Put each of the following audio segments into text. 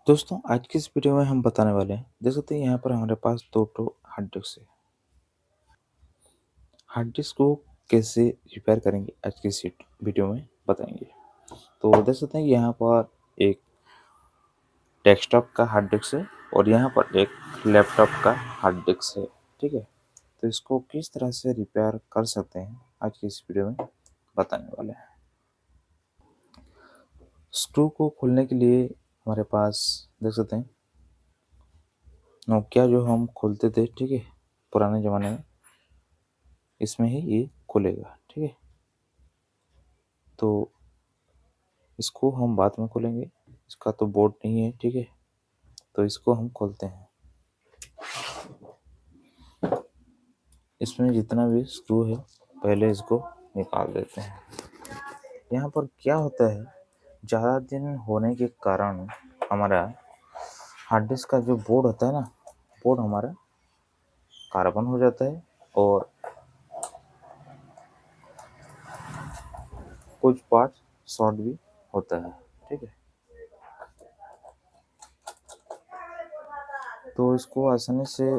दोस्तों आज की इस वीडियो में हम बताने वाले हैं। देख सकते हैं यहाँ पर हमारे पास दो हार्ड डिस्क है। हार्ड डिस्क को कैसे रिपेयर करेंगे आज की इस वीडियो में बताएंगे। तो देख सकते हैं यहाँ पर एक डेस्कटॉप का हार्ड डिस्क है और यहाँ पर एक लैपटॉप का हार्ड डिस्क है। ठीक है, तो इसको किस तरह से रिपेयर कर सकते हैं आज की इस वीडियो में बताने वाले हैं। स्क्रू को खोलने के लिए हमारे पास देख सकते हैं नोकिया जो हम खोलते थे, ठीक है, पुराने ज़माने में, इसमें ही ये खुलेगा। ठीक है, तो इसको हम बाद में खोलेंगे, इसका तो बोर्ड नहीं है। ठीक है, तो इसको हम खोलते हैं। इसमें जितना भी स्क्रू है पहले इसको निकाल देते हैं। यहाँ पर क्या होता है, ज़्यादा दिन होने के कारण हमारा हार्ड डिस्क का जो बोर्ड होता है ना, बोर्ड हमारा कार्बन हो जाता है और कुछ पार्ट शॉर्ट भी होता है। ठीक है, तो इसको आसानी से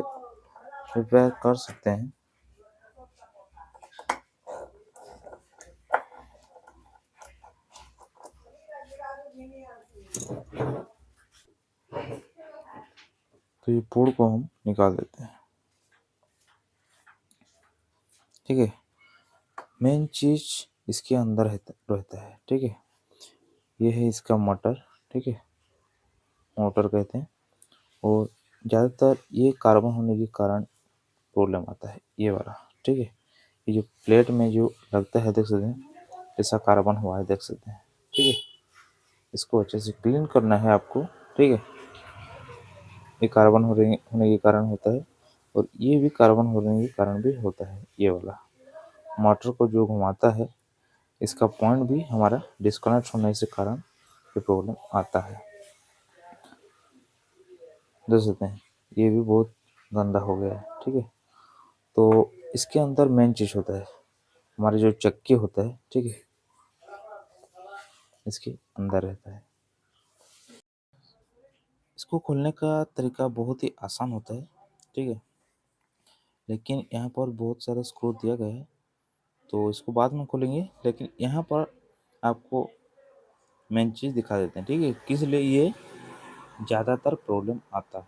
रिपेयर कर सकते हैं। तो ये बोर्ड को हम निकाल देते हैं। ठीक है, मेन चीज इसके अंदर रहता है। ठीक है, ये है इसका मोटर। ठीक है, मोटर कहते हैं। और ज़्यादातर ये कार्बन होने के कारण प्रॉब्लम आता है, ये वाला। ठीक है, ये जो प्लेट में जो लगता है देख सकते हैं, ऐसा कार्बन हुआ है, देख सकते हैं। ठीक है, इसको अच्छे से क्लीन करना है आपको। ठीक है, ये कार्बन होने के कारण होता है और ये भी कार्बन होने के कारण भी होता है। ये वाला मोटर को जो घुमाता है, इसका पॉइंट भी हमारा डिस्कनेक्ट होने से कारण ये प्रॉब्लम आता है। देख सकते हैं ये भी बहुत गंदा हो गया है। ठीक है, तो इसके अंदर मेन चीज़ होता है हमारे जो चक्की होता है। ठीक है, इसके अंदर रहता है। इसको खोलने का तरीका बहुत ही आसान होता है। ठीक है, लेकिन यहाँ पर बहुत सारे स्क्रू दिया गया है, तो इसको बाद में खोलेंगे। लेकिन यहाँ पर आपको मेन चीज़ दिखा देते हैं। ठीक है, किस लिए ये ज़्यादातर प्रॉब्लम आता है।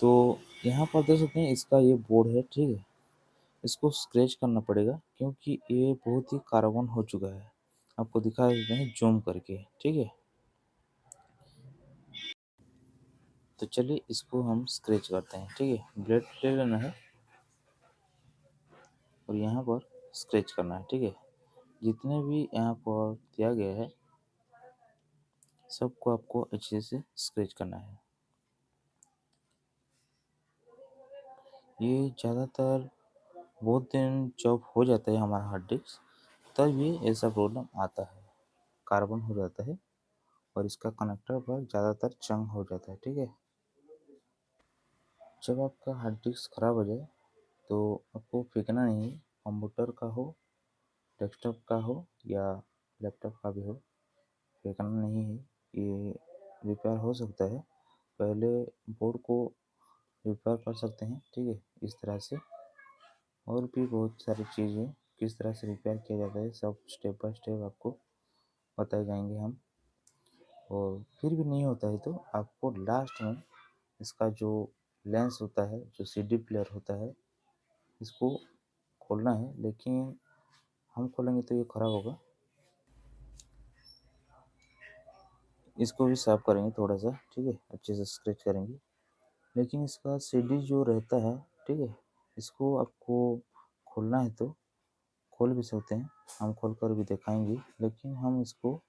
तो यहाँ पर देख सकते हैं इसका ये बोर्ड है। ठीक है, इसको स्क्रैच करना पड़ेगा क्योंकि ये बहुत ही कार्बन हो चुका है। आपको दिखा देते हैं जूम करके। ठीक है, तो चलिए इसको हम स्क्रैच करते हैं। ठीक है, ब्लेड ले लेना है और यहाँ पर स्क्रैच करना है। ठीक है, जितने भी यहाँ पर दिया गया है सबको आपको अच्छे से स्क्रैच करना है। ये ज़्यादातर बहुत दिन जब हो जाता है हमारा हार्ड डिस्क, तब ये ऐसा प्रॉब्लम आता है, कार्बन हो जाता है और इसका कनेक्टर पर ज़्यादातर जंग हो जाता है। ठीक है, जब आपका हार्ड डिस्क ख़राब हो जाए तो आपको फेंकना नहीं है। कंप्यूटर का हो, डेस्कटॉप का हो या लैपटॉप का भी हो, फेंकना नहीं है। ये रिपेयर हो सकता है। पहले बोर्ड को रिपेयर कर सकते हैं। ठीक है, इस तरह से और भी बहुत सारी चीज़ें किस तरह से रिपेयर किया जाता है, सब स्टेप बाय स्टेप आपको बताए जाएंगे हम। और फिर भी नहीं होता है तो आपको लास्ट में इसका जो लेंस होता है, जो सीडी प्लेयर होता है, इसको खोलना है। लेकिन हम खोलेंगे तो ये ख़राब होगा। इसको भी साफ करेंगे थोड़ा सा। ठीक है, अच्छे से स्क्रैच करेंगे। लेकिन इसका सीडी जो रहता है, ठीक है, इसको आपको खोलना है तो खोल भी सकते हैं, हम खोल कर भी दिखाएंगे। लेकिन हम इसको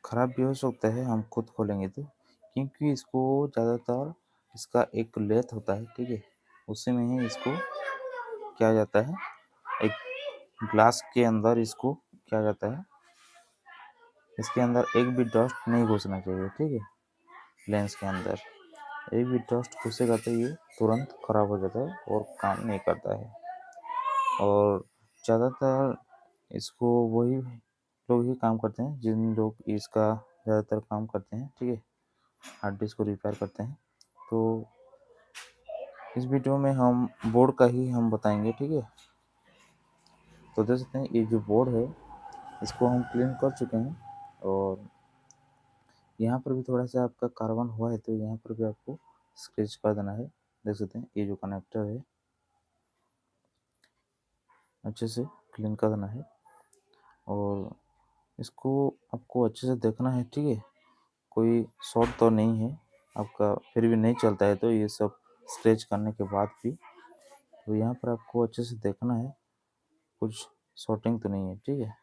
ख़राब भी हो सकता है हम खुद खोलेंगे तो, क्योंकि इसको ज़्यादातर इसका एक लेथ होता है। ठीक है, उसी में ही इसको किया जाता है। एक ग्लास के अंदर इसको किया जाता है। इसके अंदर एक भी डस्ट नहीं घुसना चाहिए। ठीक है, लेंस के अंदर एक भी डस्ट घुसेगा तो ये तुरंत ख़राब हो जाता है और काम नहीं करता है। और ज़्यादातर इसको वही लोग ही काम करते हैं जिन लोग इसका ज़्यादातर काम करते हैं, ठीक है, हार्ड डिस्क को रिपेयर करते हैं। तो इस वीडियो में हम बोर्ड का ही हम बताएंगे, ठीक है। तो देख सकते हैं ये जो बोर्ड है इसको हम क्लीन कर चुके हैं, और यहाँ पर भी थोड़ा सा आपका कार्बन हुआ है तो यहाँ पर भी आपको स्क्रैच कर देना है। देख सकते हैं ये जो कनेक्टर है अच्छे से क्लीन कर देना है, और इसको आपको अच्छे से देखना है, ठीक है, कोई शॉर्ट तो नहीं है आपका, फिर भी नहीं चलता है तो ये सब स्क्रैच करने के बाद भी, तो यहाँ पर आपको अच्छे से देखना है कुछ शॉर्टिंग तो नहीं है, ठीक है।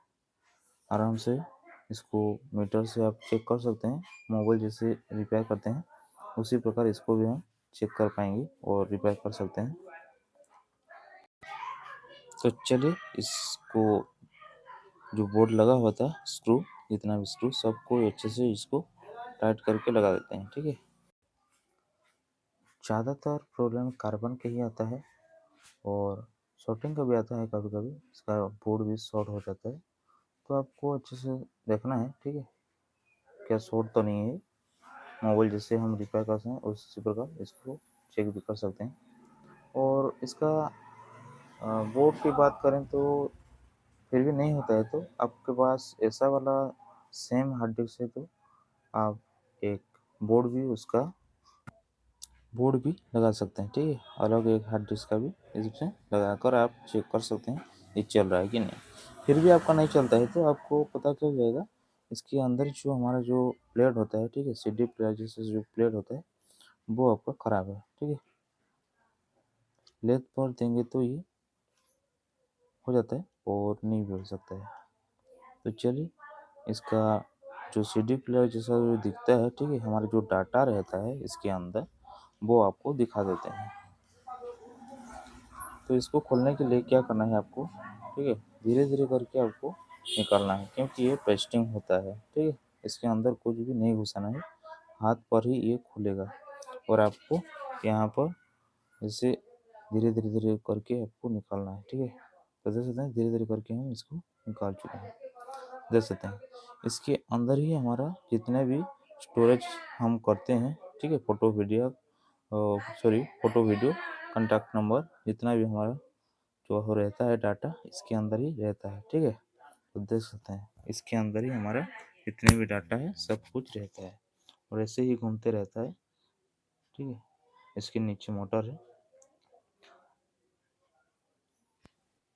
आराम से इसको मीटर से आप चेक कर सकते हैं, मोबाइल जैसे रिपेयर करते हैं उसी प्रकार इसको भी हम चेक कर पाएंगे और रिपेयर कर सकते हैं। तो चलिए इसको जो बोर्ड लगा हुआ था स्क्रू, जितना भी स्क्रू सबको अच्छे से इसको टाइट करके लगा देते हैं, ठीक है। ज़्यादातर प्रॉब्लम कार्बन के ही आता है और शॉर्टिंग का भी आता है, कभी कभी इसका बोर्ड भी शॉर्ट हो जाता है, तो आपको अच्छे से देखना है, ठीक है, क्या शॉर्ट तो नहीं है। मोबाइल जैसे हम रिपेयर करते हैं उसी प्रकार इसको चेक भी कर सकते हैं। और इसका बोर्ड की बात करें तो फिर भी नहीं होता है तो आपके पास ऐसा वाला सेम हार्ड डिस्क है तो आप एक बोर्ड भी लगा सकते हैं, ठीक है, अलग एक हार्ड डिस्क का भी इसमें लगाकर आप चेक कर सकते हैं ये चल रहा है कि नहीं। फिर भी आपका नहीं चलता है तो आपको पता चल जाएगा इसके अंदर जो हमारा जो प्लेट होता है, ठीक है, सीडी प्लेयर जैसे जो प्लेट होता है वो आपका ख़राब है, ठीक है। लेथ पर देंगे तो ये हो जाता है और नहीं भी हो सकता है। तो चलिए इसका जो सीडी प्लेयर जैसा जो दिखता है, ठीक है, हमारा जो डाटा रहता है इसके अंदर वो आपको दिखा देते हैं। तो इसको खोलने के लिए क्या करना है आपको, ठीक है, धीरे धीरे करके आपको निकालना है क्योंकि ये पेस्टिंग होता है, ठीक है। इसके अंदर कुछ भी नहीं घुसाना है, हाथ पर ही ये खुलेगा और आपको यहाँ पर जैसे धीरे धीरे धीरे करके आपको निकालना है, ठीक है। तो देख सकते हैं धीरे धीरे करके हम इसको निकाल चुके हैं, देख सकते हैं इसके अंदर ही हमारा जितने भी स्टोरेज हम करते हैं, ठीक है, फोटो वीडियो कॉन्टैक्ट नंबर जितना भी हमारा जो हो रहता है डाटा इसके अंदर ही रहता है, ठीक है। तो देख सकते हैं इसके अंदर ही हमारा जितने भी डाटा है सब कुछ रहता है और ऐसे ही घूमते रहता है, ठीक है। इसके नीचे मोटर है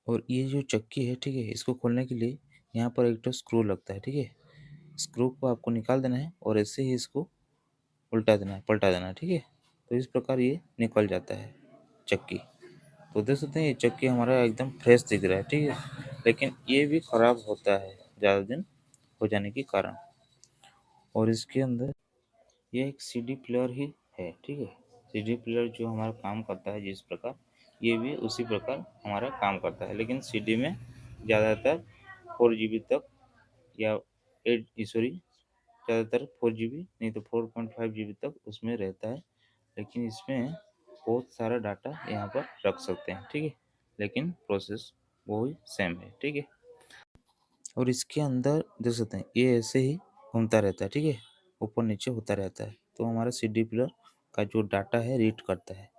और ये जो चक्की है, ठीक है, इसको खोलने के लिए यहाँ पर एक तो स्क्रू लगता है, ठीक है। स्क्रू को आपको निकाल देना है और ऐसे ही इसको उल्टा देना है, पलटा देना है, ठीक है। तो इस प्रकार ये निकल जाता है चक्की। तो देख सकते हैं ये चक्की हमारा एकदम फ्रेश दिख रहा है, ठीक है, लेकिन ये भी खराब होता है ज़्यादा दिन हो जाने के कारण। और इसके अंदर ये एक सीडी प्लेयर ही है, ठीक है। सीडी प्लेयर जो हमारा काम करता है जिस प्रकार, ये भी उसी प्रकार हमारा काम करता है, लेकिन सीडी में ज़्यादातर 4 GB तक या 8 ज़्यादातर 4 GB नहीं तो 4.5 GB तक उसमें रहता है, लेकिन इसमें बहुत सारा डाटा यहाँ पर रख सकते हैं, ठीक है, लेकिन प्रोसेस वही सेम है, ठीक है। और इसके अंदर देख सकते हैं ये ऐसे ही घूमता रहता है, ठीक है, ऊपर नीचे होता रहता है, तो हमारा सीडी प्लेयर का जो डाटा है रीड करता है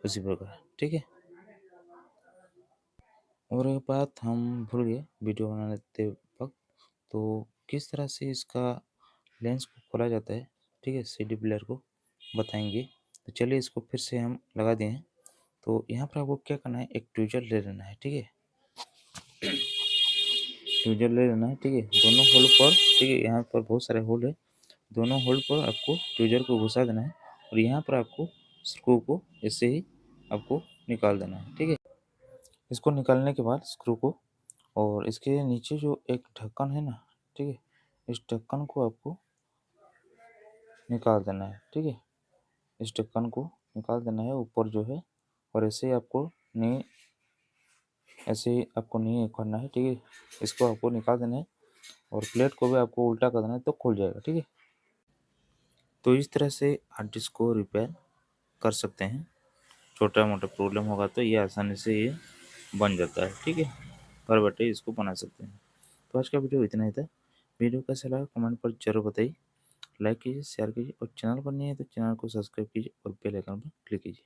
उसी प्रकार, ठीक है। और एक बात हम भूल गए वीडियो बनाते वक्त, तो किस तरह से इसका लेंस को खोला जाता है, ठीक है, सीडी प्लेयर को बताएंगे। तो चलिए इसको फिर से हम लगा दिए हैं। तो यहाँ पर आपको क्या करना है, एक ट्विजर ले लेना है, ठीक है, ट्विजर ले लेना है, ठीक है, दोनों होल पर, ठीक है, यहाँ पर बहुत सारे होल है, दोनों होल पर आपको ट्विजर को घुसा देना है और यहाँ पर आपको स्क्रू को ऐसे ही आपको निकाल देना है, ठीक है। इसको निकालने के बाद स्क्रू को और इसके नीचे जो एक ढक्कन है ना, ठीक है, इस ढक्कन को आपको निकाल देना है, ठीक है, इस ढक्कन को निकाल देना है ऊपर जो है, और ऐसे ही आपको नहीं करना है, ठीक है, इसको आपको निकाल देना है और प्लेट को भी आपको उल्टा कर देना है तो खुल जाएगा, ठीक है। तो इस तरह से हार्ड डिस्क को रिपेयर कर सकते हैं, छोटा मोटा प्रॉब्लम होगा तो ये आसानी से ये बन जाता है, ठीक है, घर बैठे इसको बना सकते हैं। तो आज का वीडियो इतना ही था। वीडियो कैसा लगा कमेंट पर ज़रूर बताइए। लाइक कीजिए, शेयर कीजिए और चैनल पर नहीं है तो चैनल को सब्सक्राइब कीजिए और बेल आइकन पर क्लिक कीजिए।